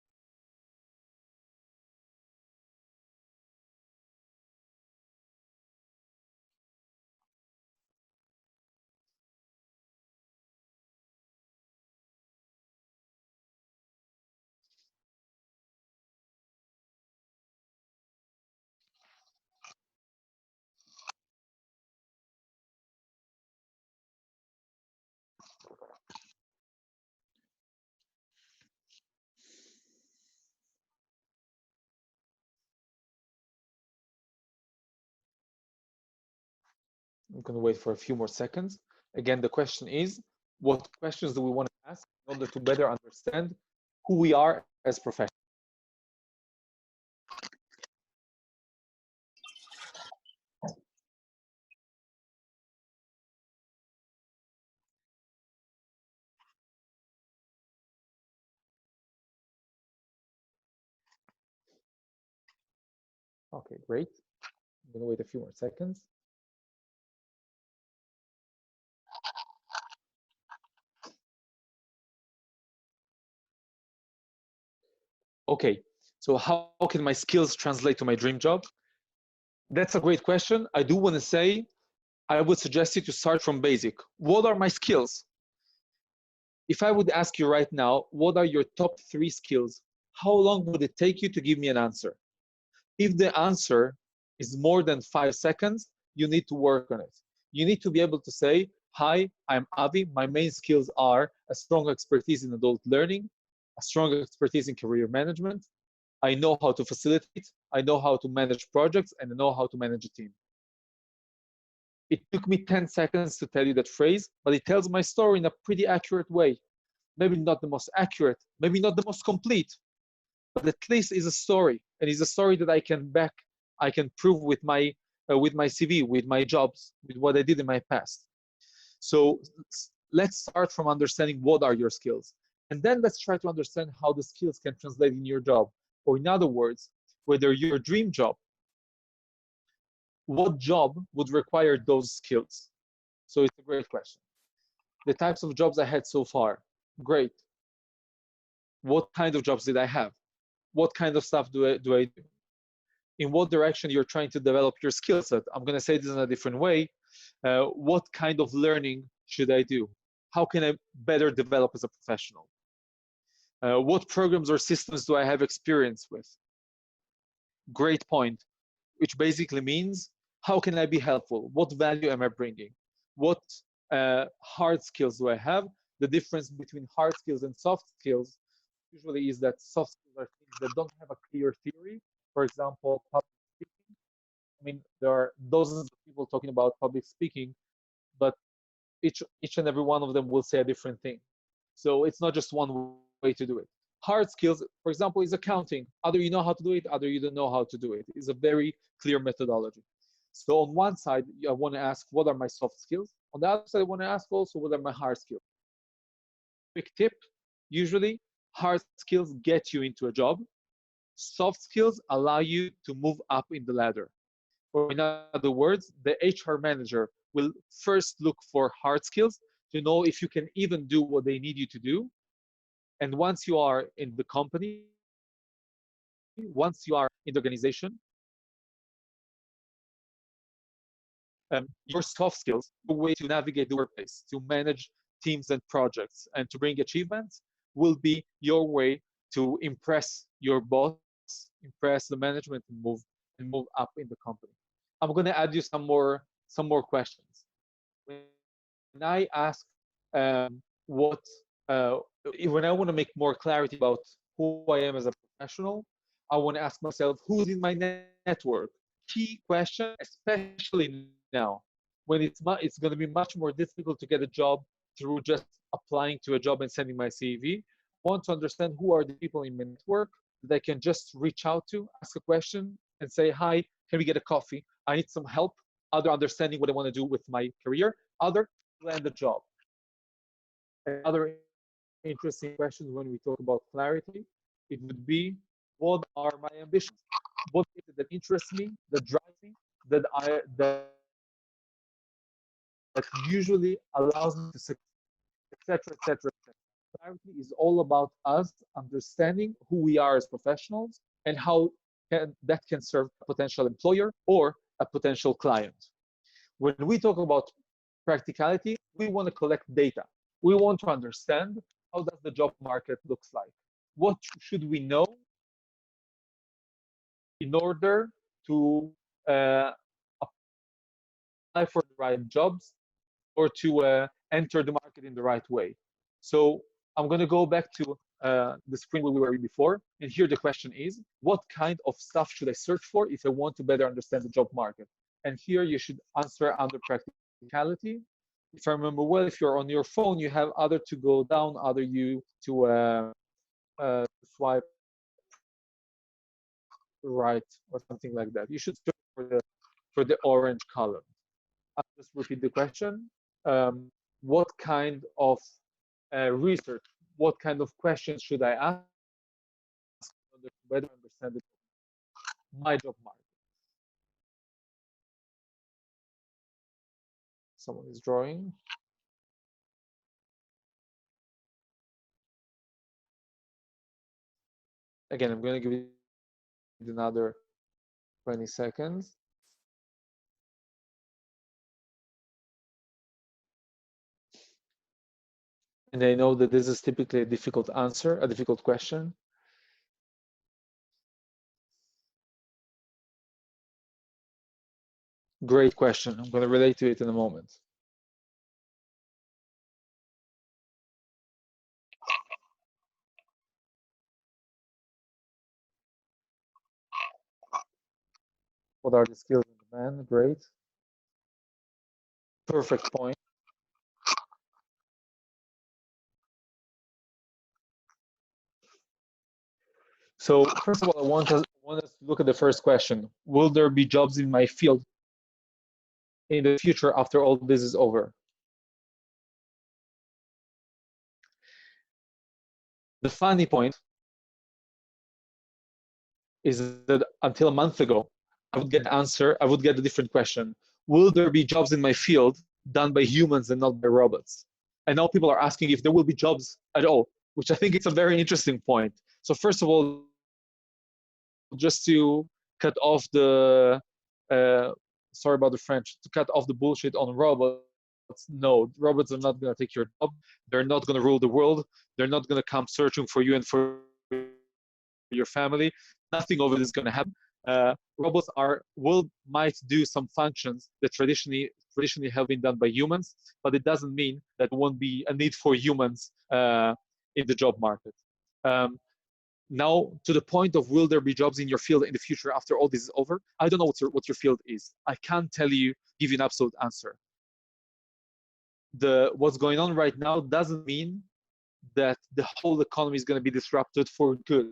I'm going to wait for a few more seconds. Again, the question is, what questions do we want to ask in order to better understand who we are as professionals? Okay, great. I'm going to wait a few more seconds. Okay, so how can my skills translate to my dream job? That's a great question. I do want to say, I would suggest you to start from basic. What are my skills? If I would ask you right now, what are your top 3 skills? How long would it take you to give me an answer? If the answer is more than 5 seconds, you need to work on it. You need to be able to say, hi, I'm Avi. My main skills are a strong expertise in adult learning, a strong expertise in career management. I know how to facilitate, I know how to manage projects, and I know how to manage a team. It took me 10 seconds to tell you that phrase, but it tells my story in a pretty accurate way. Maybe not the most accurate, maybe not the most complete, but at least is a story, and is a story that I can prove with my CV, with my jobs, with what I did in my past. So let's start from understanding what are your skills, and then let's try to understand how the skills can translate in your job, or in other words, whether your dream job, what job would require those skills? So it's a great question. The types of jobs I had so far, great. What kind of jobs did I have? What kind of stuff do I do? In what direction you're trying to develop your skill set? I'm going to say this in a different way. What kind of learning should I do? How can I better develop as a professional? What programs or systems do I have experience with? Great point, which basically means, how can I be helpful? What value am I bringing? What hard skills do I have? The difference between hard skills and soft skills usually is that soft skills are things that don't have a clear theory. For example, public speaking. I mean, there are dozens of people talking about public speaking, but each and every one of them will say a different thing. So it's not just one way to do it. Hard skills, for example, is accounting. Either you know how to do it, either you don't know how to do it. It's a very clear methodology. So on one side, I want to ask, what are my soft skills? On the other side, I want to ask also, what are my hard skills? Quick tip, usually hard skills get you into a job. Soft skills allow you to move up in the ladder. Or in other words, the HR manager will first look for hard skills to know if you can even do what they need you to do. And once you are in the company, once you are in the organization, your soft skills, the way to navigate the workplace, to manage teams and projects, and to bring achievements will be your way to impress your boss, impress the management, and move and move up in the company. I'm going to add you some more questions. When I ask what when I want to make more clarity about who I am as a professional, I want to ask myself, who's in my network? Key question, especially now, when it's going to be much more difficult to get a job through just applying to a job and sending my CV. I want to understand who are the people in my network that I can just reach out to, ask a question, and say, hi, can we get a coffee? I need some help, either understanding what I want to do with my career, other land a job. Other interesting questions when we talk about clarity, it would be, what are my ambitions? What is it that interests me, that drives me, that usually allows me to succeed, etc., etc. Clarity is all about us understanding who we are as professionals and how that can serve a potential employer or a potential client. When we talk about practicality, we want to collect data. We want to understand, how does the job market looks like? What should we know in order to apply for the right jobs or to enter the market in the right way? So I'm going to go back to the screen where we were before. And here the question is, what kind of stuff should I search for if I want to better understand the job market? And here you should answer under practicality. If I remember well, if you're on your phone, you have either to go down, either you to swipe right or something like that. You should search for the orange column. I'll just repeat the question. What kind of research, what kind of questions should I ask in order to better understand my job market? Someone is drawing. Again, I'm going to give it another 20 seconds. And I know that this is typically a difficult answer, a difficult question. Great question. I'm going to relate to it in a moment. What are the skills in demand? Great. Perfect point. So first of all, I want us to look at the first question. Will there be jobs in my field in the future after all this is over? The funny point is that until a month ago, I would get the answer, I would get a different question. Will there be jobs in my field done by humans and not by robots? And now people are asking if there will be jobs at all, which I think it's a very interesting point. So first of all, just to cut off the, sorry about the French, to cut off the bullshit on robots, no, robots are not going to take your job. They're not going to rule the world. They're not going to come searching for you and for your family. Nothing of it is going to happen. Robots might do some functions that traditionally have been done by humans, but it doesn't mean that there won't be a need for humans in the job market. Now, to the point of will there be jobs in your field in the future after all this is over? I don't know what your field is. I can't give you an absolute answer. What's going on right now doesn't mean that the whole economy is going to be disrupted for good.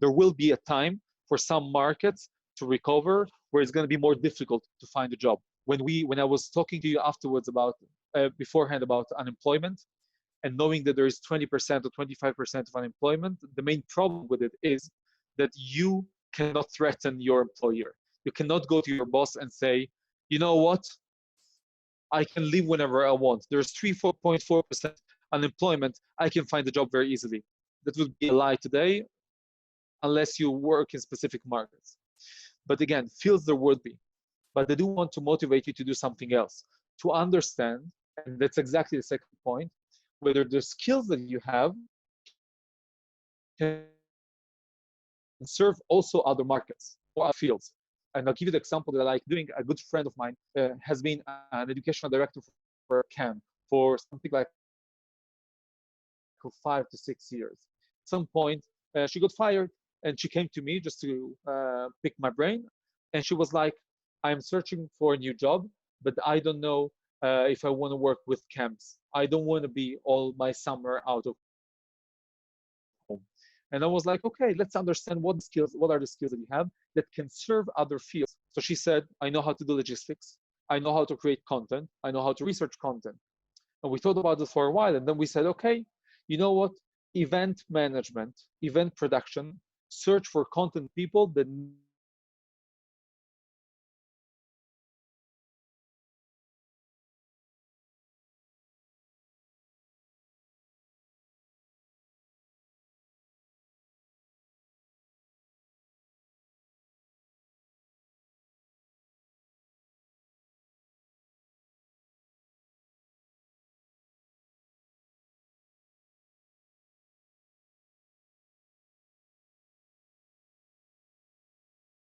There will be a time for some markets to recover where it's going to be more difficult to find a job. When I was talking to you afterwards beforehand about unemployment, and knowing that there is 20% or 25% of unemployment, the main problem with it is that you cannot threaten your employer. You cannot go to your boss and say, you know what, I can leave whenever I want. There's 3.4% unemployment. I can find a job very easily. That would be a lie today, unless you work in specific markets. But again, fields there would be. But I do want to motivate you to do something else, to understand, and that's exactly the second point, whether the skills that you have can serve also other markets or other fields. And I'll give you the example that I like doing. A good friend of mine has been an educational director for a camp for something like 5 to 6 years. At some point, she got fired, and she came to me just to pick my brain. And she was like, I'm searching for a new job, but I don't know if I want to work with camps. I don't want to be all my summer out of home. And I was like, okay, let's understand what are the skills that you have that can serve other fields. So she said, I know how to do logistics. I know how to create content. I know how to research content. And we thought about this for a while. And then we said, okay, you know what? Event management, event production, search for content people that